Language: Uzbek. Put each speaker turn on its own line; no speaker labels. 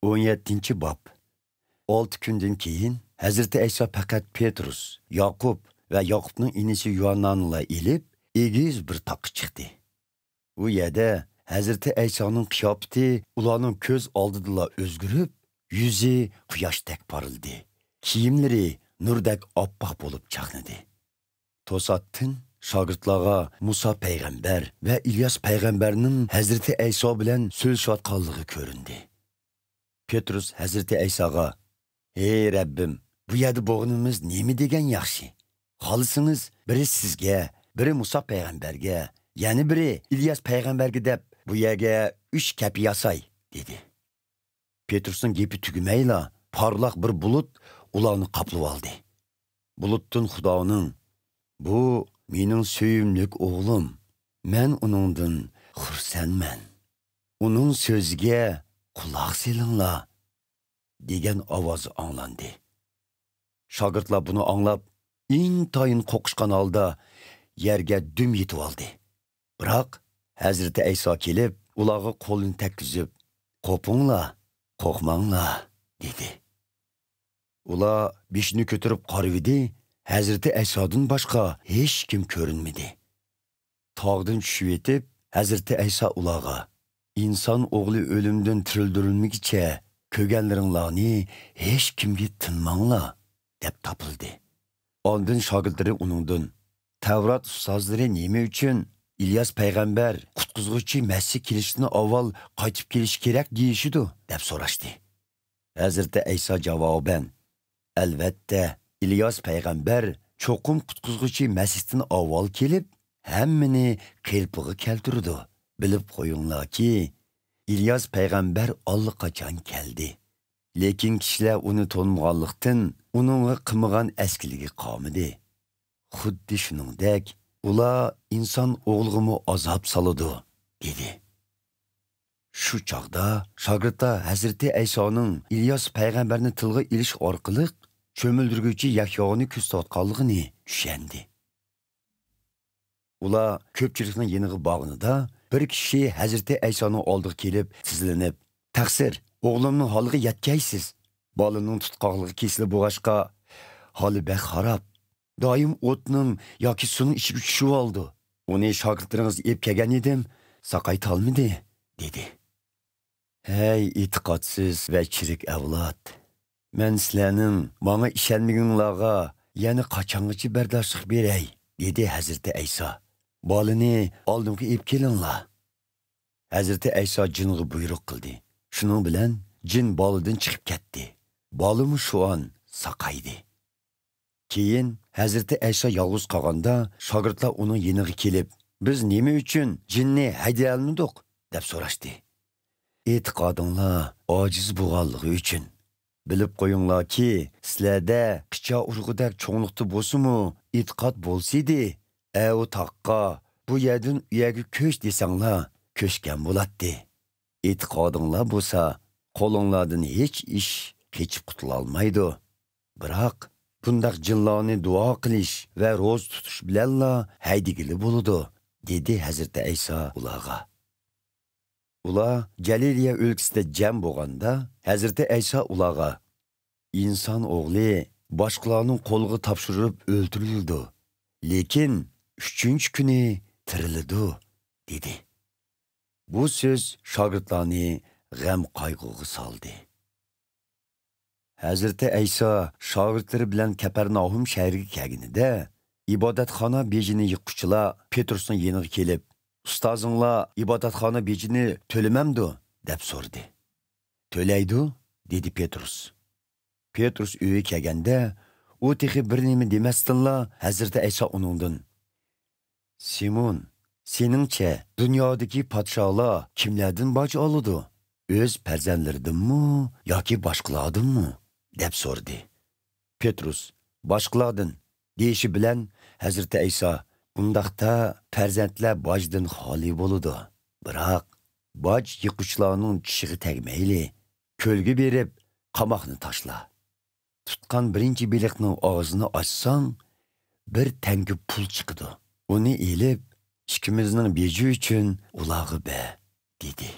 17 bab. 6 kundan keyin Hazreti İsa fakat Petrus, Yakup ve Yakup'ның inisi Yuhanna'nınla ilip egiz bir takı çıktı. Bu yerde Hazreti İsa'nın kıyafeti ulanın göz aldıdıla özgürüp, yüzü quyoşdek parıldı. Kiyimleri nurdek oppoq bolup çaqnadı. Tosattin şagirdlarga Musa peygamber ve İlyas peygamberinin Hazreti İsa bilen söylüşatqanlığı göründü. Petrus Hazreti İsa'ga, "Ey Rabbim, bu yerda boğunumuz nemi degen yaxşı? Xalısınız biri sizge, biri Musa peygamberge, yani biri İlyas peygamberge dep bu yerge 3 kepi yasay," dedi. Petrus'un gepi tügümeyla parlaq bir bulut ularını kaplıp aldı. Buluttun Xudoning, "Bu mening söyümlük oğlum, men uningdan xursandman. Uning so'ziga quloq selinglar," degan ovoz anglandı. Shogirdlar bunu anglab, intayin qo'qishgan holda yerga dum yetib oldi. Biroq Hazreti İsa kelib, ularga qo'lini tekkizib, "Qo'pinglar, qo'rqmanglar," dedi. Ular beshini ko'tarib qaraydi, Hazreti İsa'dan başqa hech kim ko'rinmadi. Tog'dan tushib yetib, Hazreti İsa ularga, "İnson o'g'li o'limdan tirildirilmigicha ko'rganlaringlarni hech kimga tinmanglar," deb topildi. Ondan shogirdlari uningdan, "Tavrat ustozlari nima uchun İlyas peygamber qutqizuvchi Masih kelishdan avval qaytib kelish kerak deyishidu?" deb so'rashdi. Hazreti İsa javoban, "Albatta, İlyas peygamber cho'qim qutqizuvchi Masihdan avval kelib, hammani qilpig'i keltirdi. Bilib qo'yinglarki, İlyas peygamber allaqachon keldi. Lekin kishilar uni to'nmaganlikdan uningga qilmagan eskiligi qolmadi. Xuddi shuningdek, ular inson o'g'lig'imi azob soladi," dedi. Shu chaqda shogirdlar Hazreti İsa'ning İlyas peygamberni tilga ilish orqali cho'mildirguvchi Yahyoni ko'rsatganligini tushundi. Ular ko'pchilikning yeniga borganida bir kishi Hazreti İsa'ning oldiga kelib, tizlanib, "Taqsir, o'g'limning holiga yetkaysiz. Bolaning tutqoqligi kesilib bo'lg'achqa, holi bek xarob. Doim o'tning yoki suvning ichiga tushib oldi. Uni shogirdlaringiz ep kelgan edim, saqaytolmadi," dedi. "Hey e'tiqodsiz va chirik avlod. Men sizlarning menga ishonmaganlarga yana qachongacha bardoshlik beray," dedi Hazreti İsa. "Bolani oldimga ep kelinglar." Hazreti İsa jinga buyruq qildi. Shuning bilan jin boladan chiqib ketdi. Bolami shu an saqaydi. Keyin Hazreti İsa yolg'iz qolganda, shogirdlar uning yeniga kelib, "Biz nima uchun jinni hayday olmadik?" deb so'rashdi. "E'tiqodinglar ojiz bo'lganligi uchun. Bilib qo'yinglarki, sizlarda qicha urg'udak cho'nglikda bo'lsa-mu, e'tiqod bo'lsaydi, u taqqa bu yerdan u yerga ko'ch desanglar, ko'chgan bo'ladi. E'tiqodinglar bo'lsa, qo'linglardan hech ish kechib qutula olmaydi. Biroq bundaq jinlarni duo qilish va ro'z tutish bilanla haydigili bo'ladi," dedi Hazreti İsa ularga. Ular Galiliya o'lkasida jam bo'lganda, Hazreti İsa ularga, "İnson o'g'li boshqalarning qo'liga topshirib o'ldirildi, lekin 3-chi kuni tiriladi," dedi. Bu so'z shogirdlarni g'am qayg'uga soldi. Hazreti İsa shogirdlari bilan Kapernaum shahriga kelganida, ibodatxona bejini yiqquchilar Petrusning yeniga kelib, "Ustozinglar ibodatxona bejini to'lamamdi?" deb so'radi. "To'laydi," dedi Petrus. Petrus uyga kelganda, u texi bir nima demasdinla Hazreti İsa uningdan, "Simon, seningcha dunyodagi podsholar kimlardan boj oladi? O'z farzandlaridanmi yoki boshqalardanmi?" deb so'radi. Petrus, "Boshqalardan," deyishi bilan Hazreti İsa, "Bundaqda farzandlar bojdan xoli bo'ladi. Biroq boj yiquvchilarning tishiga tegmayli. Ko'lga berib, qamoqni tashla. Tutqan birinchi beliqning og'zini ochsang, bir tanga pul chiqadi. Uni elib, ikkimizning beji uchun ularga ber," dedi.